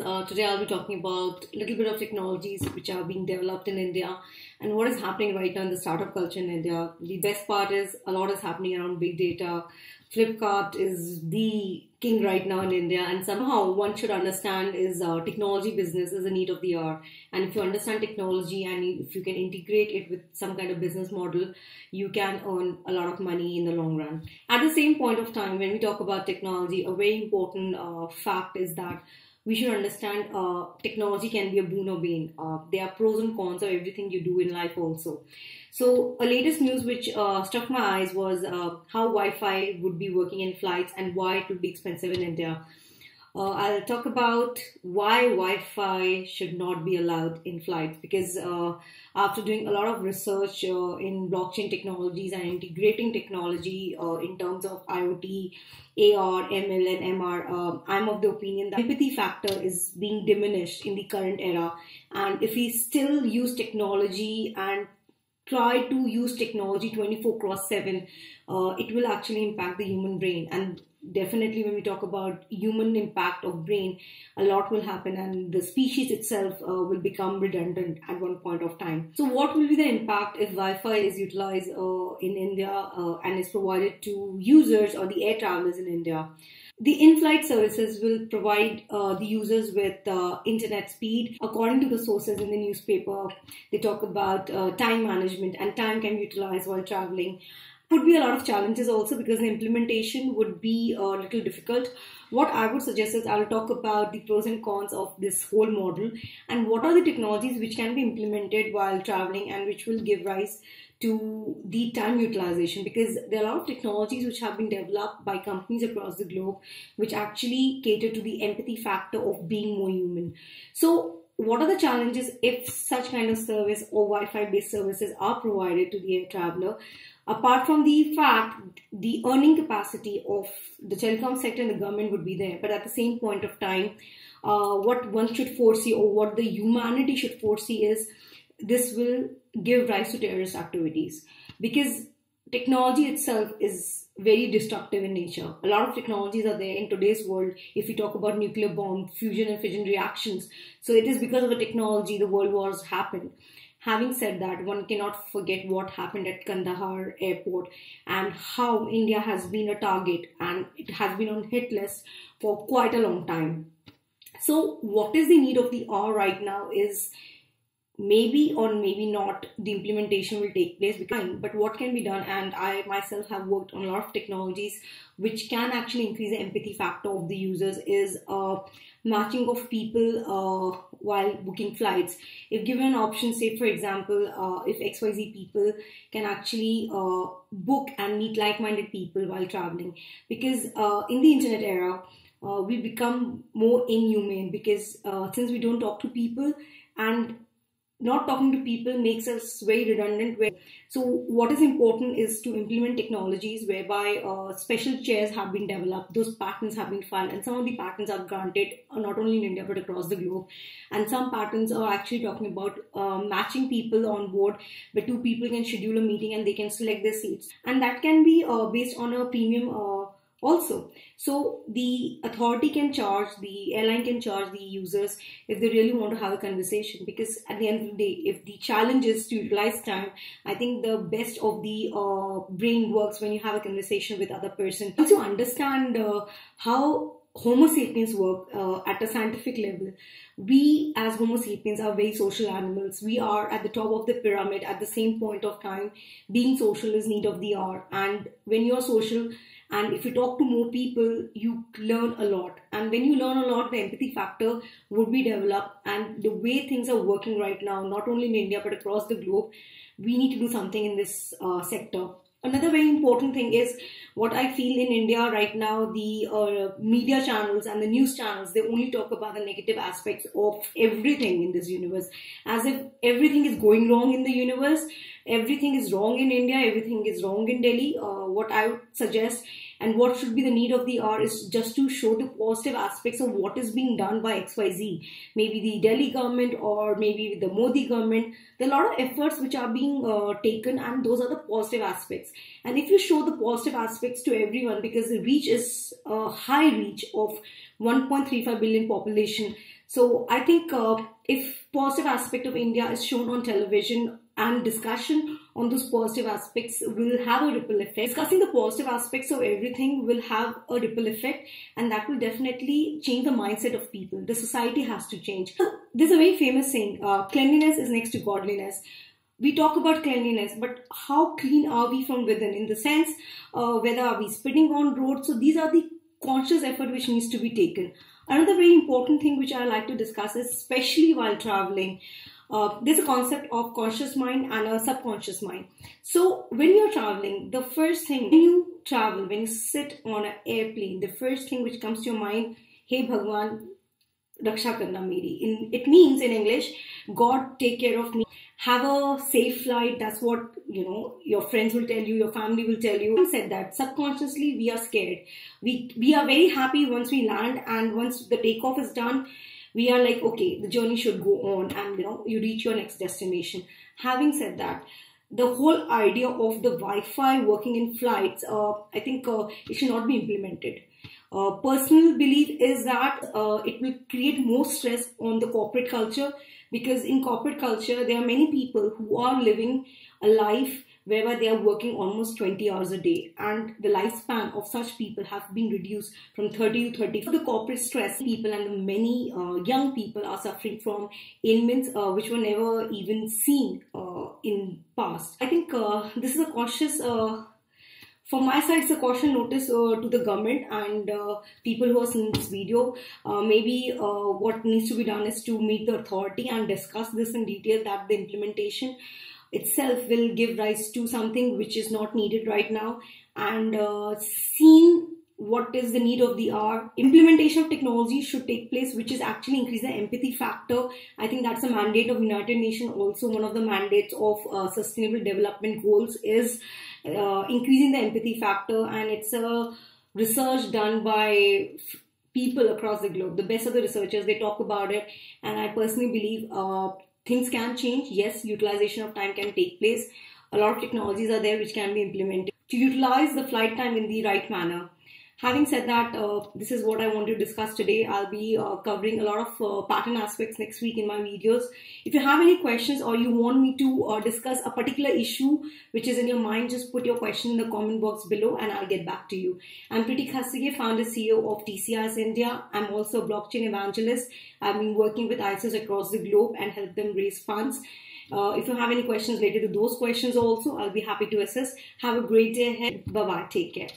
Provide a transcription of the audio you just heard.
Today I'll be talking about a little bit of technologies which are being developed in India and what is happening right now in the startup culture in India. The best part is a lot is happening around big data. Flipkart is the king right now in India, and somehow one should understand is technology business is a need of the hour. And if you understand technology and if you can integrate it with some kind of business model, you can earn a lot of money in the long run. At the same point of time, when we talk about technology, a very important fact is that we should understand technology can be a boon or bane. There are pros and cons of everything you do in life also. So a latest news which struck my eyes was how Wi-Fi would be working in flights and why it would be expensive in India. I'll talk about why Wi-Fi should not be allowed in flights because after doing a lot of research in blockchain technologies and integrating technology in terms of IoT, AR, ML and MR, I'm of the opinion that empathy factor is being diminished in the current era. And if we still use technology and try to use technology 24/7, it will actually impact the human brain. And definitely when we talk about human impact of brain, a lot will happen and the species itself will become redundant at one point of time. So what will be the impact if Wi-Fi is utilized in India and is provided to users or the air travelers in India? The in-flight services will provide the users with internet speed. According to the sources in the newspaper, they talk about time management and time can be utilized while traveling. Could be a lot of challenges also because the implementation would be a little difficult. What I would suggest is I'll talk about the pros and cons of this whole model and what are the technologies which can be implemented while traveling and which will give rise to the time utilization, because there are a lot of technologies which have been developed by companies across the globe which actually cater to the empathy factor of being more human. So what are the challenges if such kind of service or Wi-Fi based services are provided to the air traveler? Apart from the fact, the earning capacity of the telecom sector and the government would be there, but at the same point of time, what one should foresee or what the humanity should foresee is this will give rise to terrorist activities because technology itself is very destructive in nature. A lot of technologies are there in today's world. If we talk about nuclear bomb, fusion and fission reactions, so it is because of the technology the world wars happen. Having said that, one cannot forget what happened at Kandahar airport and how India has been a target and it has been on hit list for quite a long time. So what is the need of the hour right now is maybe or maybe not the implementation will take place, but what can be done, and I myself have worked on a lot of technologies which can actually increase the empathy factor of the users is matching of people while booking flights. If given an option, say for example, if XYZ people can actually book and meet like-minded people while traveling, because in the internet era we become more inhumane because since we don't talk to people and not talking to people makes us very redundant. So what is important is to implement technologies whereby special chairs have been developed, those patents have been filed, and some of the patents are granted not only in India but across the globe. And some patents are actually talking about matching people on board where two people can schedule a meeting and they can select their seats. And that can be based on a premium also. So the authority can charge, the airline can charge the users if they really want to have a conversation, because at the end of the day, if the challenge is to utilize time, I think the best of the brain works when you have a conversation with other person. Once you understand how Homo sapiens work at a scientific level, we as Homo sapiens are very social animals. We are at the top of the pyramid at the same point of time. Being social is need of the hour, and when you're social and if you talk to more people, you learn a lot. And when you learn a lot, the empathy factor would be developed. And the way things are working right now, not only in India, but across the globe, we need to do something in this sector. Another very important thing is what I feel in India right now, the media channels and the news channels, they only talk about the negative aspects of everything in this universe, as if everything is going wrong in the universe, everything is wrong in India, everything is wrong in Delhi. What I would suggest and what should be the need of the hour is just to show the positive aspects of what is being done by XYZ, maybe the Delhi government or maybe the Modi government. There are a lot of efforts which are being taken, and those are the positive aspects. And if you show the positive aspects to everyone, because the reach is a high reach of 1.35 billion population, So I think if positive aspect of India is shown on television and discussion on those positive aspects will have a ripple effect. Discussing the positive aspects of everything will have a ripple effect, and that will definitely change the mindset of people. The society has to change. There's a very famous saying, cleanliness is next to godliness. We talk about cleanliness, but how clean are we from within? In the sense, whether are we spitting on roads? So these are the conscious effort which needs to be taken. Another very important thing which I like to discuss is, especially while traveling, there's a concept of conscious mind and a subconscious mind. So when you're traveling, the first thing when you travel, when you sit on an airplane, the first thing which comes to your mind, hey Bhagwan, Raksha karna meri. It means in English, God take care of me. Have a safe flight. That's what, your friends will tell you, your family will tell you. I said that subconsciously we are scared. We are very happy once we land, and once the takeoff is done, we are like, okay, the journey should go on, and you reach your next destination. Having said that, the whole idea of the Wi-Fi working in flights, I think it should not be implemented. Personal belief is that it will create more stress on the corporate culture, because in corporate culture there are many people who are living a life whereby they are working almost 20 hours a day, and the lifespan of such people have been reduced from 30 to 30. The corporate stress people and many young people are suffering from ailments which were never even seen in past. I think this is a cautious from my side, it's a caution notice to the government and people who are seeing this video. Maybe what needs to be done is to meet the authority and discuss this in detail, that the implementation itself will give rise to something which is not needed right now, and seeing what is the need of the hour. Implementation of technology should take place, which is actually increase the empathy factor. I think that's a mandate of United Nations. Also, one of the mandates of Sustainable Development Goals is increasing the empathy factor, and it's a research done by people across the globe. The best of the researchers, they talk about it, and I personally believe things can change. Yes, utilization of time can take place. A lot of technologies are there which can be implemented to utilize the flight time in the right manner. Having said that, this is what I want to discuss today. I'll be covering a lot of pattern aspects next week in my videos. If you have any questions or you want me to discuss a particular issue which is in your mind, just put your question in the comment box below and I'll get back to you. I'm Preeti Khasige, founder CEO of TCS India. I'm also a blockchain evangelist. I've been working with ISOs across the globe and help them raise funds. If you have any questions related to those questions also, I'll be happy to assist. Have a great day ahead. Bye-bye. Take care.